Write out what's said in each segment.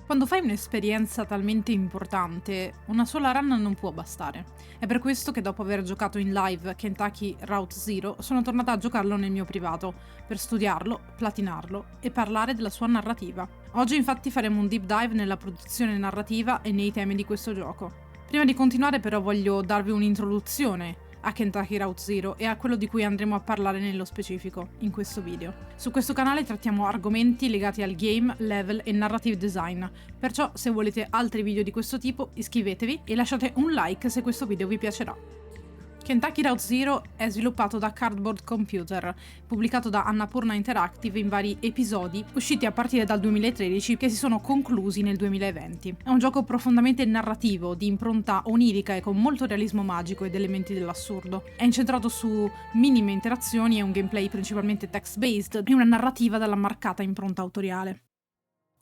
Quando fai un'esperienza talmente importante, una sola run non può bastare. È per questo che dopo aver giocato in live Kentucky Route Zero, sono tornata a giocarlo nel mio privato, per studiarlo, platinarlo e parlare della sua narrativa. Oggi infatti faremo un deep dive nella produzione narrativa e nei temi di questo gioco. Prima di continuare però voglio darvi un'introduzione a Kentucky Route Zero e a quello di cui andremo a parlare nello specifico in questo video. Su questo canale trattiamo argomenti legati al game, level e narrative design, perciò se volete altri video di questo tipo iscrivetevi e lasciate un like se questo video vi piacerà. Kentucky Route Zero è sviluppato da Cardboard Computer, pubblicato da Annapurna Interactive in vari episodi usciti a partire dal 2013 che si sono conclusi nel 2020. È un gioco profondamente narrativo, di impronta onirica e con molto realismo magico ed elementi dell'assurdo. È incentrato su minime interazioni e un gameplay principalmente text-based e una narrativa dalla marcata impronta autoriale.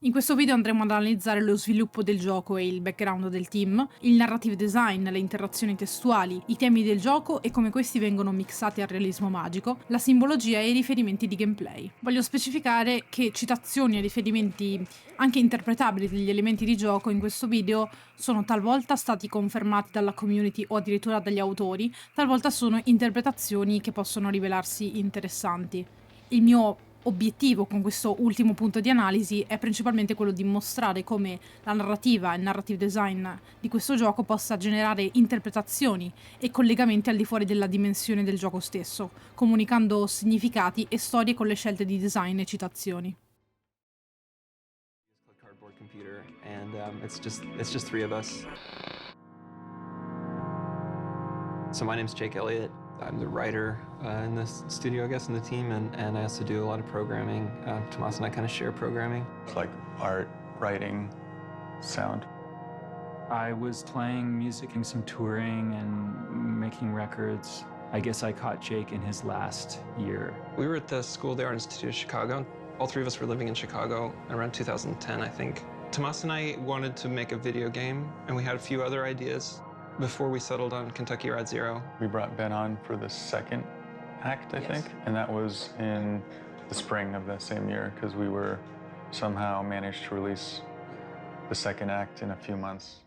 In questo video andremo ad analizzare lo sviluppo del gioco e il background del team, il narrative design, le interazioni testuali, i temi del gioco e come questi vengono mixati al realismo magico, la simbologia e i riferimenti di gameplay. Voglio specificare che citazioni e riferimenti anche interpretabili degli elementi di gioco in questo video sono talvolta stati confermati dalla community o addirittura dagli autori, talvolta sono interpretazioni che possono rivelarsi interessanti. Il mio obiettivo con questo ultimo punto di analisi è principalmente quello di mostrare come la narrativa e il narrative design di questo gioco possa generare interpretazioni e collegamenti al di fuori della dimensione del gioco stesso, comunicando significati e storie con le scelte di design e citazioni. Cardboard computer, and it's just three of us. So my name's Jake Elliott. I'm the writer in the studio, I guess, in the team, and I also do a lot of programming. Tomas and I kind of share programming. It's like art, writing, sound. I was playing music and some touring and making records. I guess I caught Jake in his last year. We were at the School of the Art Institute of Chicago. All three of us were living in Chicago around 2010, I think. Tomas and I wanted to make a video game, and we had a few other ideas before we settled on Kentucky Route Zero. We brought Ben on for the second act, I think, and that was in the spring of that same year because we were somehow managed to release the second act in a few months.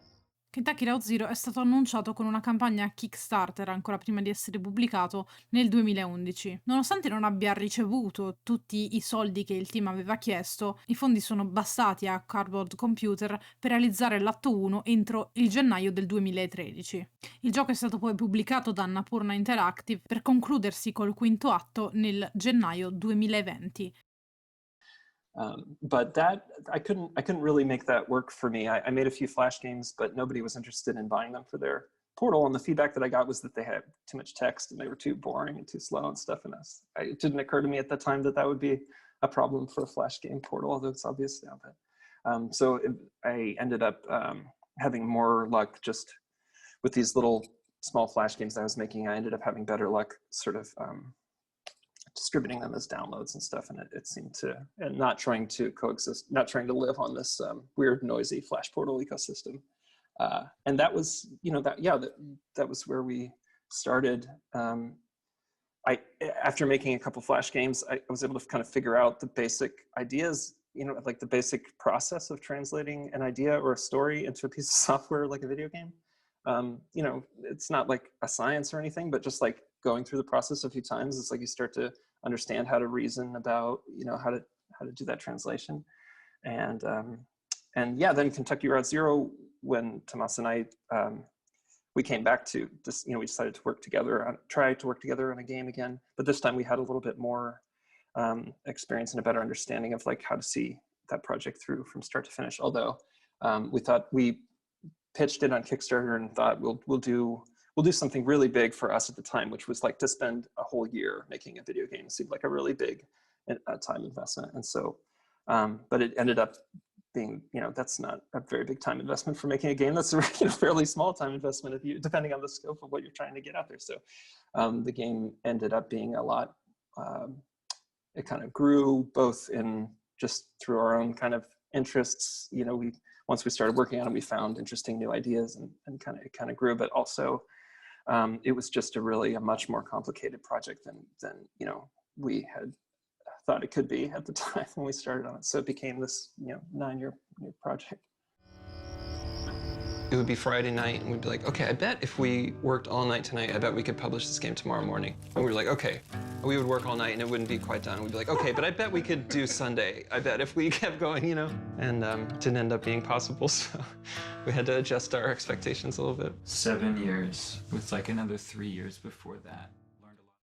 Kentucky Route Zero è stato annunciato con una campagna Kickstarter ancora prima di essere pubblicato nel 2011. Nonostante non abbia ricevuto tutti i soldi che il team aveva chiesto, i fondi sono bastati a Cardboard Computer per realizzare l'atto 1 entro il gennaio del 2013. Il gioco è stato poi pubblicato da Annapurna Interactive per concludersi col quinto atto nel gennaio 2020. But that I couldn't really make that work for me. I made a few Flash games, but nobody was interested in buying them for their Portal. And the feedback that I got was that they had too much text and they were too boring and too slow and stuff. And it didn't occur to me at the time that that would be a problem for a Flash game Portal, although it's obvious now. But I ended up having more luck just with these little small Flash games that I was making. I ended up having better luck sort of distributing them as downloads and stuff, and it seemed to, and not trying to coexist, not trying to live on this weird, noisy Flash Portal ecosystem. And that was, that was where we started. After making a couple Flash games, I was able to kind of figure out the basic ideas, like the basic process of translating an idea or a story into a piece of software like a video game. It's not like a science or anything, but just like going through the process a few times, it's like you start to understand how to reason about, how to do that translation. And then Kentucky Route Zero, when Tomas and I, we came back to this, we decided to try to work together on a game again, but this time we had a little bit more experience and a better understanding of like how to see that project through from start to finish. Although we pitched it on Kickstarter and thought we'll do something really big for us at the time, which was like to spend a whole year making a video game. It seemed like a really big time investment. And so, but it ended up being, that's not a very big time investment for making a game. That's a fairly small time investment depending on the scope of what you're trying to get out there. So the game ended up being a lot, it kind of grew both in just through our own kind of interests. Once we started working on it, we found interesting new ideas and it kind of grew, but also it was just a much more complicated project than we had thought it could be at the time when we started on it. So it became this, 9-year project. It would be Friday night, and we'd be like, okay, I bet if we worked all night tonight, I bet we could publish this game tomorrow morning. And we were like, okay. We would work all night, and it wouldn't be quite done. We'd be like, okay, but I bet we could do Sunday. I bet if we kept going, And it didn't end up being possible, so we had to adjust our expectations a little bit. 7 years, with like another 3 years before that. Learned a lot.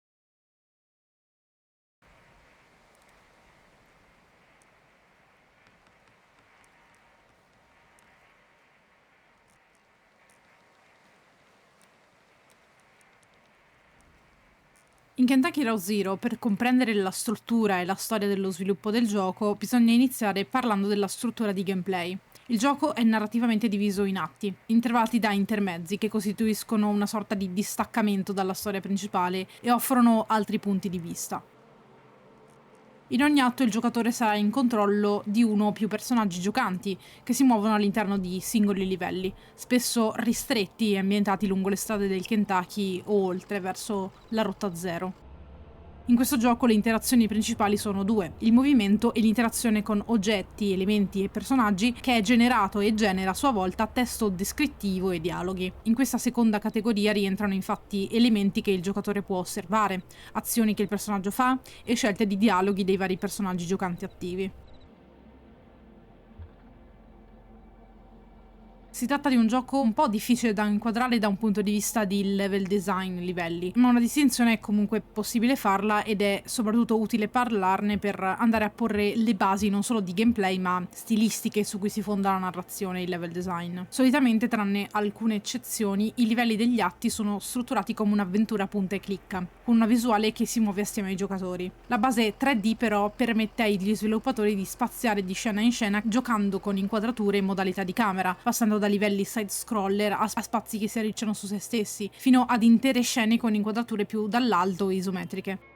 In Kentucky Route Zero, per comprendere la struttura e la storia dello sviluppo del gioco, bisogna iniziare parlando della struttura di gameplay. Il gioco è narrativamente diviso in atti, intervallati da intermezzi che costituiscono una sorta di distaccamento dalla storia principale e offrono altri punti di vista. In ogni atto il giocatore sarà in controllo di uno o più personaggi giocanti che si muovono all'interno di singoli livelli, spesso ristretti e ambientati lungo le strade del Kentucky o oltre verso la Rotta Zero. In questo gioco le interazioni principali sono due: il movimento e l'interazione con oggetti, elementi e personaggi, che è generato e genera a sua volta testo descrittivo e dialoghi. In questa seconda categoria rientrano infatti elementi che il giocatore può osservare, azioni che il personaggio fa e scelte di dialoghi dei vari personaggi giocanti attivi. Si tratta di un gioco un po' difficile da inquadrare da un punto di vista di level design livelli, ma una distinzione è comunque possibile farla ed è soprattutto utile parlarne per andare a porre le basi non solo di gameplay ma stilistiche su cui si fonda la narrazione e il level design. Solitamente, tranne alcune eccezioni, i livelli degli atti sono strutturati come un'avventura punta e clicca, con una visuale che si muove assieme ai giocatori. La base 3D però permette agli sviluppatori di spaziare di scena in scena giocando con inquadrature in modalità di camera, passando da livelli side-scroller a spazi che si arricciano su se stessi, fino ad intere scene con inquadrature più dall'alto isometriche.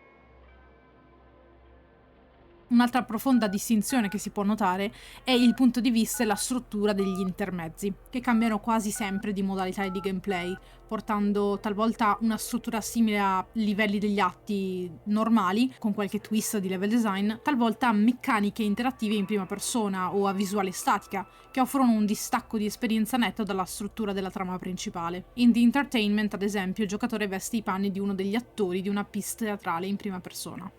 Un'altra profonda distinzione che si può notare è il punto di vista e la struttura degli intermezzi, che cambiano quasi sempre di modalità e di gameplay, portando talvolta una struttura simile a livelli degli atti normali, con qualche twist di level design, talvolta a meccaniche interattive in prima persona o a visuale statica, che offrono un distacco di esperienza netto dalla struttura della trama principale. In The Entertainment, ad esempio, il giocatore veste i panni di uno degli attori di una pièce teatrale in prima persona.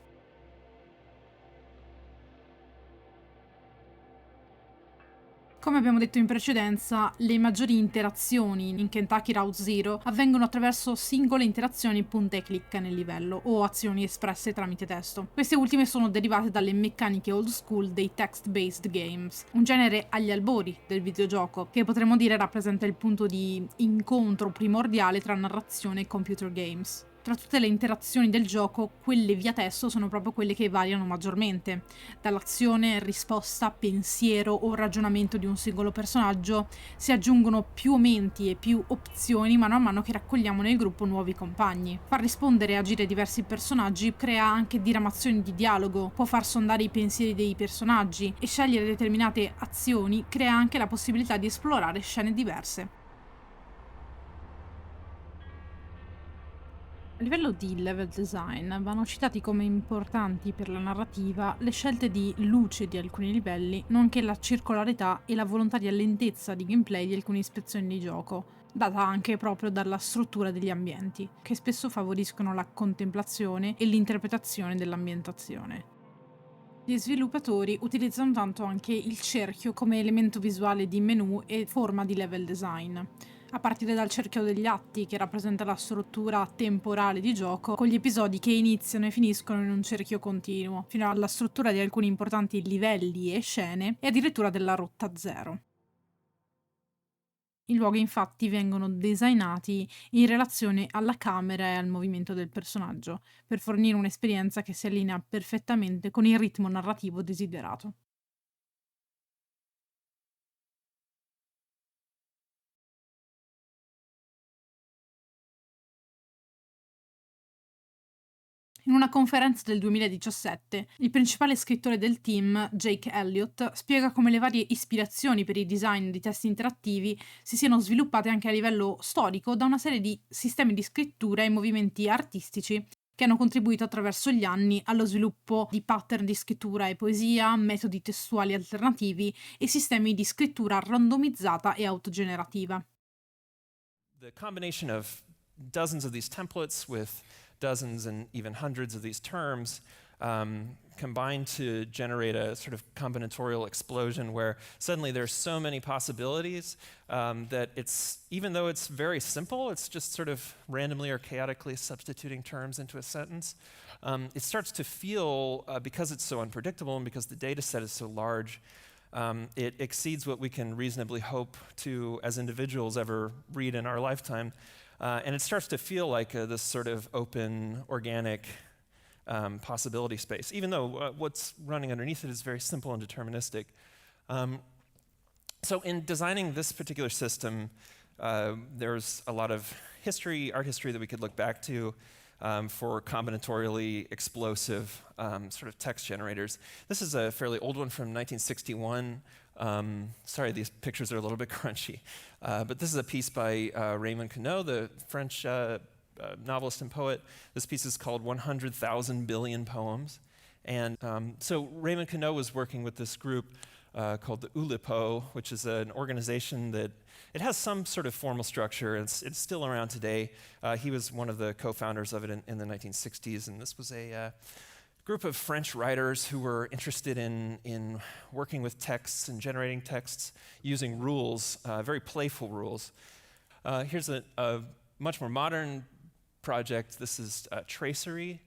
Come abbiamo detto in precedenza, le maggiori interazioni in Kentucky Route Zero avvengono attraverso singole interazioni punta e clicca nel livello, o azioni espresse tramite testo. Queste ultime sono derivate dalle meccaniche old school dei text-based games, un genere agli albori del videogioco, che potremmo dire rappresenta il punto di incontro primordiale tra narrazione e computer games. Tra tutte le interazioni del gioco, quelle via testo sono proprio quelle che variano maggiormente. Dall'azione, risposta, pensiero o ragionamento di un singolo personaggio si aggiungono più aumenti e più opzioni mano a mano che raccogliamo nel gruppo nuovi compagni. Far rispondere e agire diversi personaggi crea anche diramazioni di dialogo, può far sondare i pensieri dei personaggi e scegliere determinate azioni crea anche la possibilità di esplorare scene diverse. A livello di level design vanno citati come importanti per la narrativa le scelte di luce di alcuni livelli, nonché la circolarità e la volontaria lentezza di gameplay di alcune ispezioni di gioco, data anche proprio dalla struttura degli ambienti, che spesso favoriscono la contemplazione e l'interpretazione dell'ambientazione. Gli sviluppatori utilizzano tanto anche il cerchio come elemento visuale di menu e forma di level design, a partire dal cerchio degli atti, che rappresenta la struttura temporale di gioco, con gli episodi che iniziano e finiscono in un cerchio continuo, fino alla struttura di alcuni importanti livelli e scene, e addirittura della Rotta Zero. I luoghi infatti vengono designati in relazione alla camera e al movimento del personaggio, per fornire un'esperienza che si allinea perfettamente con il ritmo narrativo desiderato. In una conferenza del 2017, il principale scrittore del team, Jake Elliott, spiega come le varie ispirazioni per il design di testi interattivi si siano sviluppate anche a livello storico da una serie di sistemi di scrittura e movimenti artistici che hanno contribuito attraverso gli anni allo sviluppo di pattern di scrittura e poesia, metodi testuali alternativi e sistemi di scrittura randomizzata e autogenerativa. The combination of dozens of these templates with dozens and even hundreds of these terms combine to generate a sort of combinatorial explosion where suddenly there's so many possibilities that it's, even though it's very simple, it's just sort of randomly or chaotically substituting terms into a sentence. It starts to feel, because it's so unpredictable and because the data set is so large, it exceeds what we can reasonably hope to, as individuals, ever read in our lifetime. And it starts to feel like this sort of open, organic possibility space, even though what's running underneath it is very simple and deterministic. So in designing this particular system, there's a lot of history, art history that we could look back to for combinatorially explosive sort of text generators. This is a fairly old one from 1961. Sorry, these pictures are a little bit crunchy. But this is a piece by Raymond Queneau, the French novelist and poet. This piece is called 100,000 Billion Poems. And so Raymond Queneau was working with this group called the Oulipo, which is an organization that it has some sort of formal structure. It's still around today. He was one of the co-founders of it in the 1960s, and this was a group of French writers who were interested in working with texts and generating texts using rules, very playful rules. Here's a much more modern project. This is Tracery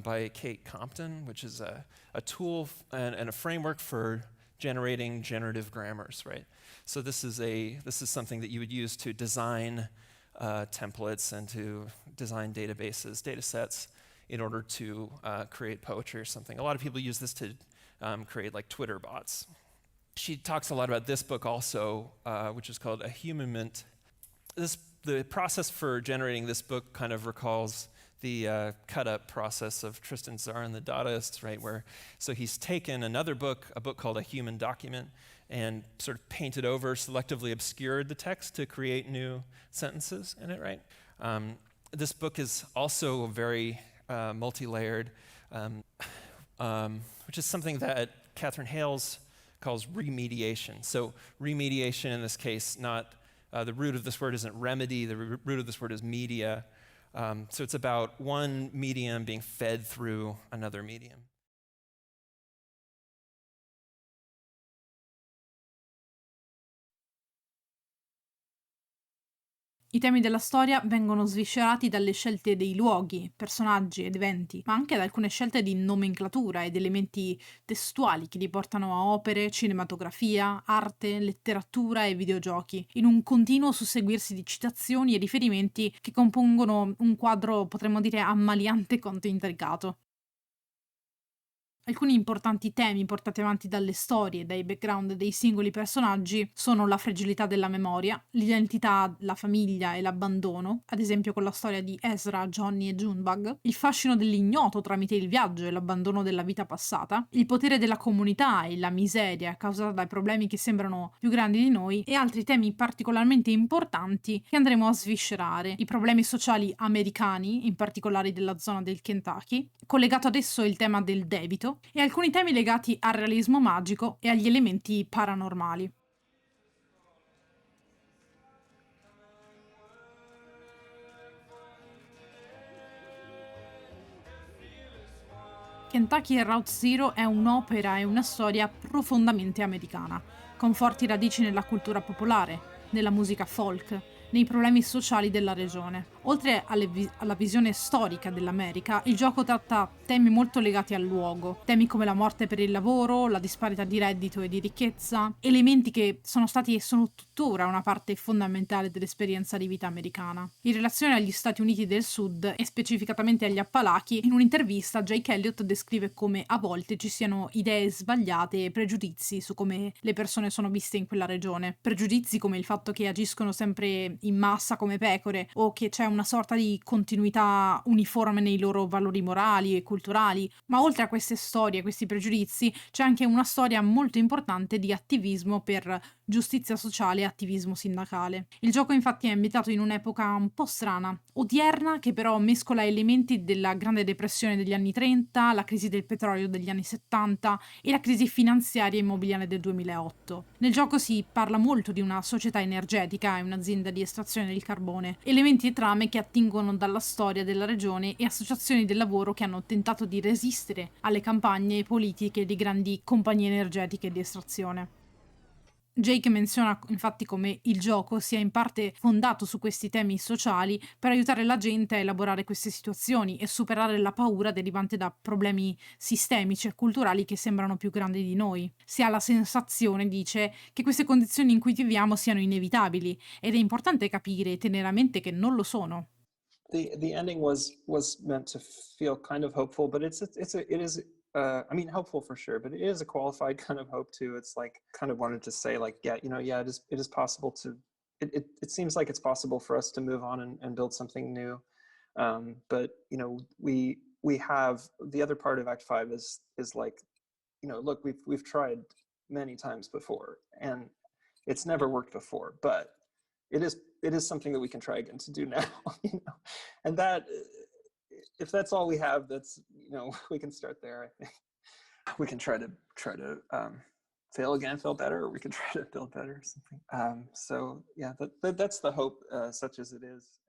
by Kate Compton, which is a tool and a framework for generating generative grammars, right? So this is something that you would use to design templates and to design databases, data sets, in order to create poetry or something. A lot of people use this to create like Twitter bots. She talks a lot about this book also, which is called A Human Mint. The process for generating this book kind of recalls the cut-up process of Tristan Tzar and the Dadaists, right? So he's taken another book, a book called A Human Document, and sort of painted over, selectively obscured the text to create new sentences in it, right? This book is also very multi-layered, which is something that Catherine Hales calls remediation. So remediation in this case, not the root of this word isn't remedy, the root of this word is media. So it's about one medium being fed through another medium. I temi della storia vengono sviscerati dalle scelte dei luoghi, personaggi ed eventi, ma anche da alcune scelte di nomenclatura ed elementi testuali che li portano a opere, cinematografia, arte, letteratura e videogiochi, in un continuo susseguirsi di citazioni e riferimenti che compongono un quadro, potremmo dire, ammaliante quanto intricato. Alcuni importanti temi portati avanti dalle storie e dai background dei singoli personaggi sono la fragilità della memoria, l'identità, la famiglia e l'abbandono, ad esempio con la storia di Ezra, Johnny e Junebug, il fascino dell'ignoto tramite il viaggio e l'abbandono della vita passata, il potere della comunità e la miseria causata dai problemi che sembrano più grandi di noi e altri temi particolarmente importanti che andremo a sviscerare, i problemi sociali americani, in particolare della zona del Kentucky, collegato ad esso il tema del debito, e alcuni temi legati al realismo magico e agli elementi paranormali. Kentucky Route Zero è un'opera e una storia profondamente americana, con forti radici nella cultura popolare, nella musica folk, nei problemi sociali della regione. Oltre alla visione storica dell'America, il gioco tratta temi molto legati al luogo, temi come la morte per il lavoro, la disparità di reddito e di ricchezza, elementi che sono stati e sono tuttora una parte fondamentale dell'esperienza di vita americana. In relazione agli Stati Uniti del Sud e specificatamente agli Appalachi, in un'intervista Jake Elliott descrive come a volte ci siano idee sbagliate e pregiudizi su come le persone sono viste in quella regione. Pregiudizi come il fatto che agiscono sempre in massa come pecore, o che c'è una sorta di continuità uniforme nei loro valori morali e culturali, ma oltre a queste storie, questi pregiudizi, c'è anche una storia molto importante di attivismo per giustizia sociale e attivismo sindacale. Il gioco infatti è ambientato in un'epoca un po' strana, odierna, che però mescola elementi della Grande Depressione degli anni 30, la crisi del petrolio degli anni 70 e la crisi finanziaria e immobiliare del 2008. Nel gioco si parla molto di una società energetica e un'azienda di estrazione del carbone, elementi e trame che attingono dalla storia della regione e associazioni del lavoro che hanno tentato di resistere alle campagne politiche di grandi compagnie energetiche di estrazione. Jake menziona infatti come il gioco sia in parte fondato su questi temi sociali per aiutare la gente a elaborare queste situazioni e superare la paura derivante da problemi sistemici e culturali che sembrano più grandi di noi. Si ha la sensazione, dice, che queste condizioni in cui viviamo siano inevitabili ed è importante capire e tenere a mente che non lo sono. The ending was meant to feel kind of hopeful, but it is I mean, helpful for sure, but it is a qualified kind of hope too. It's like kind of wanted to say like, yeah, it is possible to. It seems like it's possible for us to move on and build something new, but we have the other part of Act 5 is like, look, we've tried many times before, and it's never worked before, but it is something that we can try again to do now, and that if that's all we have, that's we can start there. I think we can try to fail again, feel better, or we can try to build better or something. So yeah, that's the hope, such as it is.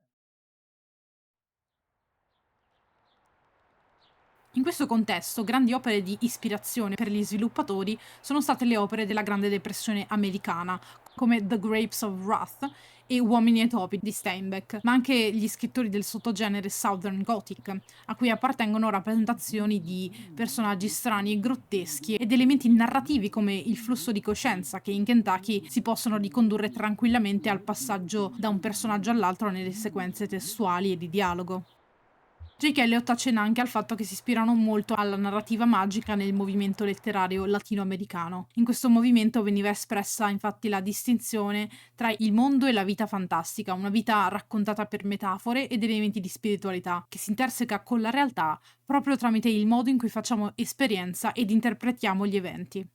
In questo contesto, grandi opere di ispirazione per gli sviluppatori sono state le opere della Grande Depressione americana, come The Grapes of Wrath e Uomini e topi di Steinbeck, ma anche gli scrittori del sottogenere Southern Gothic, a cui appartengono rappresentazioni di personaggi strani e grotteschi ed elementi narrativi come il flusso di coscienza, che in Kentucky si possono ricondurre tranquillamente al passaggio da un personaggio all'altro nelle sequenze testuali e di dialogo. J.K. Elliott accenna anche al fatto che si ispirano molto alla narrativa magica nel movimento letterario latinoamericano. In questo movimento veniva espressa infatti la distinzione tra il mondo e la vita fantastica, una vita raccontata per metafore ed elementi di spiritualità, che si interseca con la realtà proprio tramite il modo in cui facciamo esperienza ed interpretiamo gli eventi.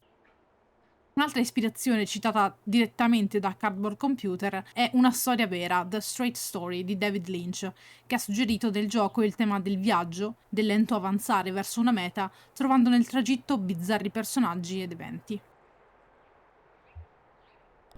Un'altra ispirazione citata direttamente da Cardboard Computer è Una storia vera, The Straight Story di David Lynch, che ha suggerito del gioco il tema del viaggio, del lento avanzare verso una meta, trovando nel tragitto bizzarri personaggi ed eventi.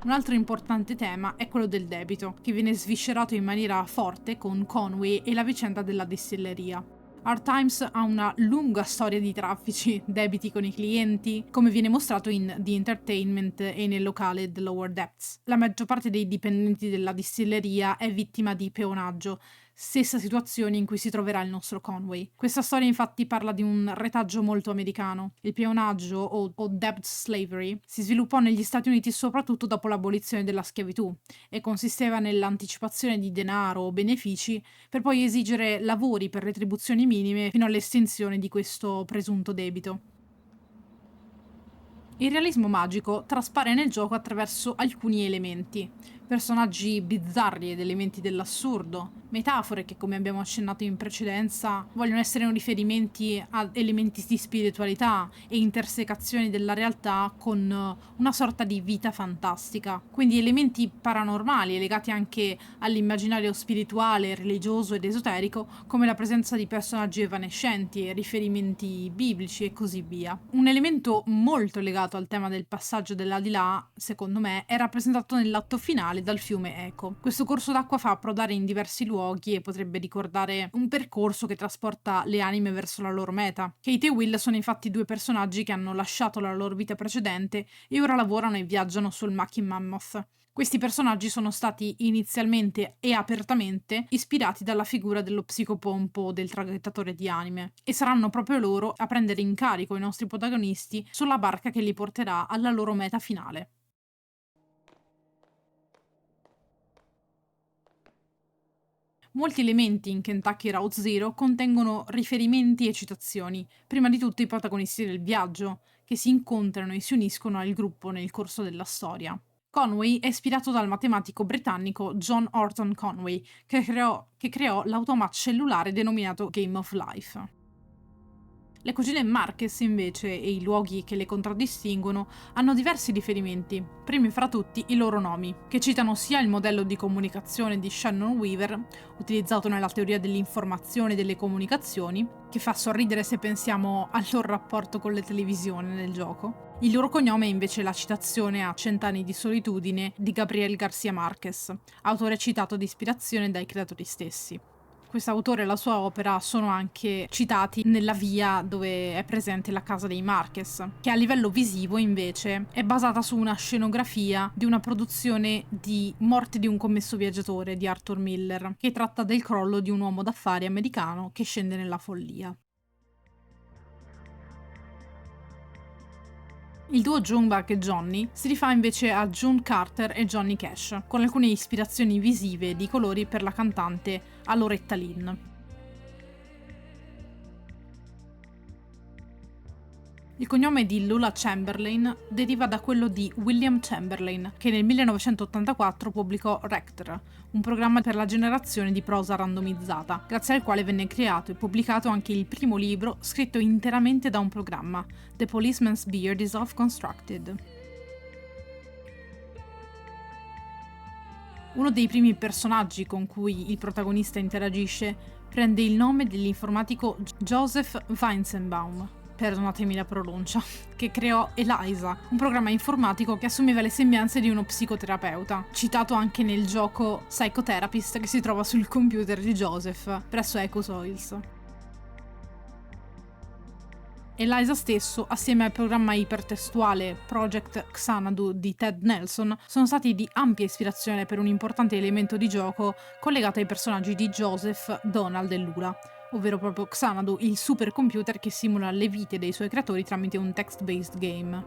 Un altro importante tema è quello del debito, che viene sviscerato in maniera forte con Conway e la vicenda della distilleria. Hard Times ha una lunga storia di traffici, debiti con i clienti, come viene mostrato in The Entertainment e nel locale The Lower Depths. La maggior parte dei dipendenti della distilleria è vittima di peonaggio, stessa situazione in cui si troverà il nostro Conway. Questa storia infatti parla di un retaggio molto americano. Il peonaggio o debt slavery si sviluppò negli Stati Uniti soprattutto dopo l'abolizione della schiavitù e consisteva nell'anticipazione di denaro o benefici per poi esigere lavori per retribuzioni minime fino all'estinzione di questo presunto debito. Il realismo magico traspare nel gioco attraverso alcuni elementi, personaggi bizzarri ed elementi dell'assurdo, metafore che, come abbiamo accennato in precedenza, vogliono essere riferimenti a elementi di spiritualità e intersecazioni della realtà con una sorta di vita fantastica, quindi elementi paranormali legati anche all'immaginario spirituale, religioso ed esoterico, come la presenza di personaggi evanescenti, riferimenti biblici e così via. Un elemento molto legato al tema del passaggio dell'aldilà, secondo me, è rappresentato nell'atto finale dal fiume Eco. Questo corso d'acqua fa approdare in diversi luoghi e potrebbe ricordare un percorso che trasporta le anime verso la loro meta. Kate e Will sono infatti due personaggi che hanno lasciato la loro vita precedente e ora lavorano e viaggiano sul Mackin Mammoth. Questi personaggi sono stati inizialmente e apertamente ispirati dalla figura dello psicopompo del traghettatore di anime e saranno proprio loro a prendere in carico i nostri protagonisti sulla barca che li porterà alla loro meta finale. Molti elementi in Kentucky Route Zero contengono riferimenti e citazioni, prima di tutto i protagonisti del viaggio, che si incontrano e si uniscono al gruppo nel corso della storia. Conway è ispirato dal matematico britannico John Orton Conway, che creò l'automat cellulare denominato Game of Life. Le cugine Marquez, invece, e i luoghi che le contraddistinguono hanno diversi riferimenti, primi fra tutti i loro nomi, che citano sia il modello di comunicazione di Shannon Weaver, utilizzato nella teoria dell'informazione e delle comunicazioni, che fa sorridere se pensiamo al loro rapporto con le televisioni nel gioco. Il loro cognome è invece la citazione a Cent'anni di solitudine di Gabriel García Márquez, autore citato di ispirazione dai creatori stessi. Quest'autore e la sua opera sono anche citati nella via dove è presente la casa dei Marquez, che a livello visivo invece è basata su una scenografia di una produzione di Morte di un commesso viaggiatore di Arthur Miller, che tratta del crollo di un uomo d'affari americano che scende nella follia. Il duo June Buck e Johnny si rifà invece a June Carter e Johnny Cash, con alcune ispirazioni visive di colori per la cantante Loretta Lynn. Il cognome di Lula Chamberlain deriva da quello di William Chamberlain, che nel 1984 pubblicò Rector, un programma per la generazione di prosa randomizzata, grazie al quale venne creato e pubblicato anche il primo libro scritto interamente da un programma, The Policeman's Beard is Self-Constructed. Uno dei primi personaggi con cui il protagonista interagisce prende il nome dell'informatico Joseph Weizenbaum, perdonatemi la pronuncia, che creò Eliza, un programma informatico che assumeva le sembianze di uno psicoterapeuta, citato anche nel gioco Psychotherapist che si trova sul computer di Joseph presso EcoSoils. Eliza stesso, assieme al programma ipertestuale Project Xanadu di Ted Nelson, sono stati di ampia ispirazione per un importante elemento di gioco collegato ai personaggi di Joseph, Donald e Lula, ovvero proprio Xanadu, il supercomputer che simula le vite dei suoi creatori tramite un text-based game.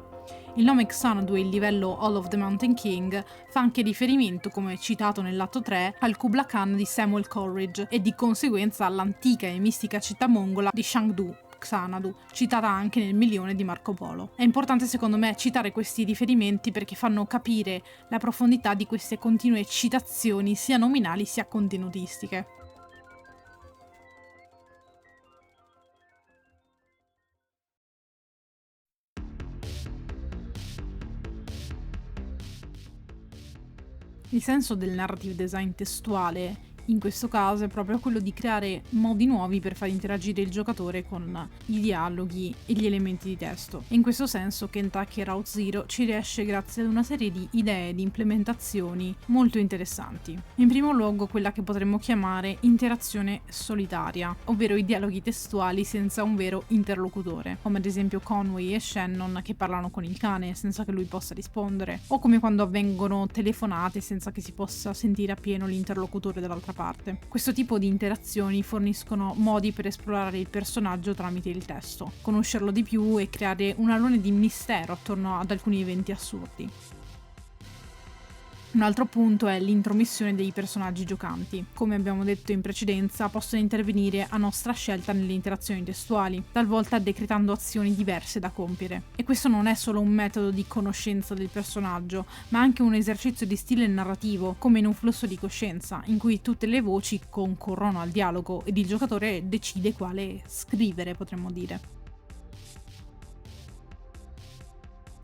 Il nome Xanadu e il livello All of the Mountain King fa anche riferimento, come citato nell'atto 3, al Kubla Khan di Samuel Coleridge e di conseguenza all'antica e mistica città mongola di Chengdu, Xanadu, citata anche nel Milione di Marco Polo. È importante secondo me citare questi riferimenti perché fanno capire la profondità di queste continue citazioni sia nominali sia contenutistiche. Il senso del narrative design testuale in questo caso è proprio quello di creare modi nuovi per far interagire il giocatore con i dialoghi e gli elementi di testo. In questo senso Kentucky Route Zero ci riesce grazie ad una serie di idee e di implementazioni molto interessanti. In primo luogo quella che potremmo chiamare interazione solitaria, ovvero i dialoghi testuali senza un vero interlocutore, come ad esempio Conway e Shannon che parlano con il cane senza che lui possa rispondere, o come quando avvengono telefonate senza che si possa sentire appieno l'interlocutore dall'altra parte. Questo tipo di interazioni forniscono modi per esplorare il personaggio tramite il testo, conoscerlo di più e creare un alone di mistero attorno ad alcuni eventi assurdi. Un altro punto è l'intromissione dei personaggi giocanti. Come abbiamo detto in precedenza, possono intervenire a nostra scelta nelle interazioni testuali, talvolta decretando azioni diverse da compiere. E questo non è solo un metodo di conoscenza del personaggio, ma anche un esercizio di stile narrativo, come in un flusso di coscienza, in cui tutte le voci concorrono al dialogo ed il giocatore decide quale scrivere, potremmo dire.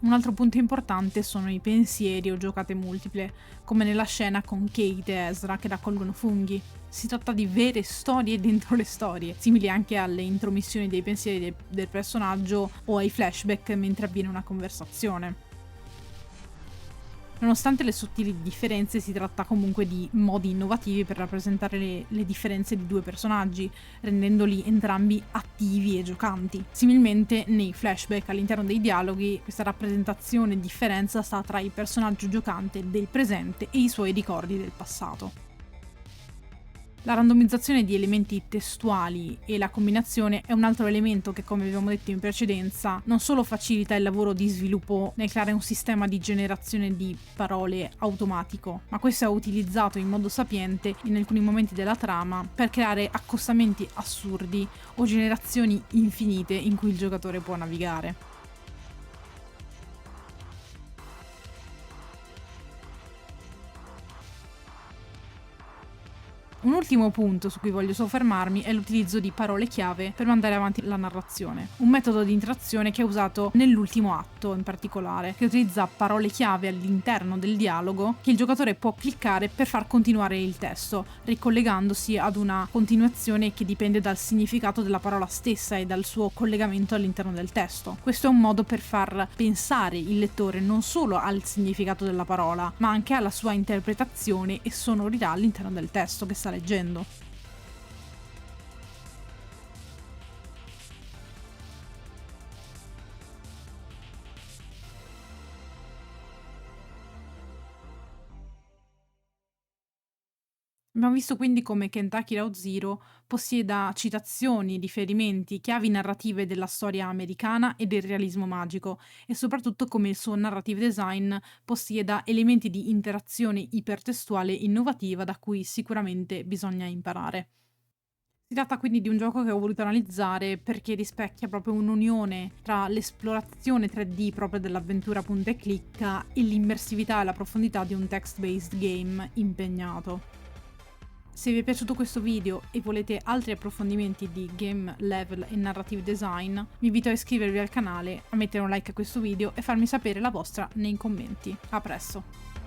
Un altro punto importante sono i pensieri o giocate multiple, come nella scena con Kate e Ezra che raccolgono funghi. Si tratta di vere storie dentro le storie, simili anche alle intromissioni dei pensieri del personaggio o ai flashback mentre avviene una conversazione. Nonostante le sottili differenze, si tratta comunque di modi innovativi per rappresentare le differenze di due personaggi, rendendoli entrambi attivi e giocanti. Similmente, nei flashback all'interno dei dialoghi, questa rappresentazione e differenza sta tra il personaggio giocante del presente e i suoi ricordi del passato. La randomizzazione di elementi testuali e la combinazione è un altro elemento che, come abbiamo detto in precedenza, non solo facilita il lavoro di sviluppo nel creare un sistema di generazione di parole automatico, ma questo è utilizzato in modo sapiente in alcuni momenti della trama per creare accostamenti assurdi o generazioni infinite in cui il giocatore può navigare. Un ultimo punto su cui voglio soffermarmi è l'utilizzo di parole chiave per mandare avanti la narrazione. Un metodo di interazione che è usato nell'ultimo atto in particolare, che utilizza parole chiave all'interno del dialogo che il giocatore può cliccare per far continuare il testo, ricollegandosi ad una continuazione che dipende dal significato della parola stessa e dal suo collegamento all'interno del testo. Questo è un modo per far pensare il lettore non solo al significato della parola, ma anche alla sua interpretazione e sonorità all'interno del testo che sta leggendo. Abbiamo visto quindi come Kentucky Route Zero possieda citazioni, riferimenti, chiavi narrative della storia americana e del realismo magico, e soprattutto come il suo narrative design possieda elementi di interazione ipertestuale innovativa da cui sicuramente bisogna imparare. Si tratta quindi di un gioco che ho voluto analizzare perché rispecchia proprio un'unione tra l'esplorazione 3D proprio dell'avventura punta e clicca e l'immersività e la profondità di un text-based game impegnato. Se vi è piaciuto questo video e volete altri approfondimenti di game level e narrative design, vi invito a iscrivervi al canale, a mettere un like a questo video e farmi sapere la vostra nei commenti. A presto!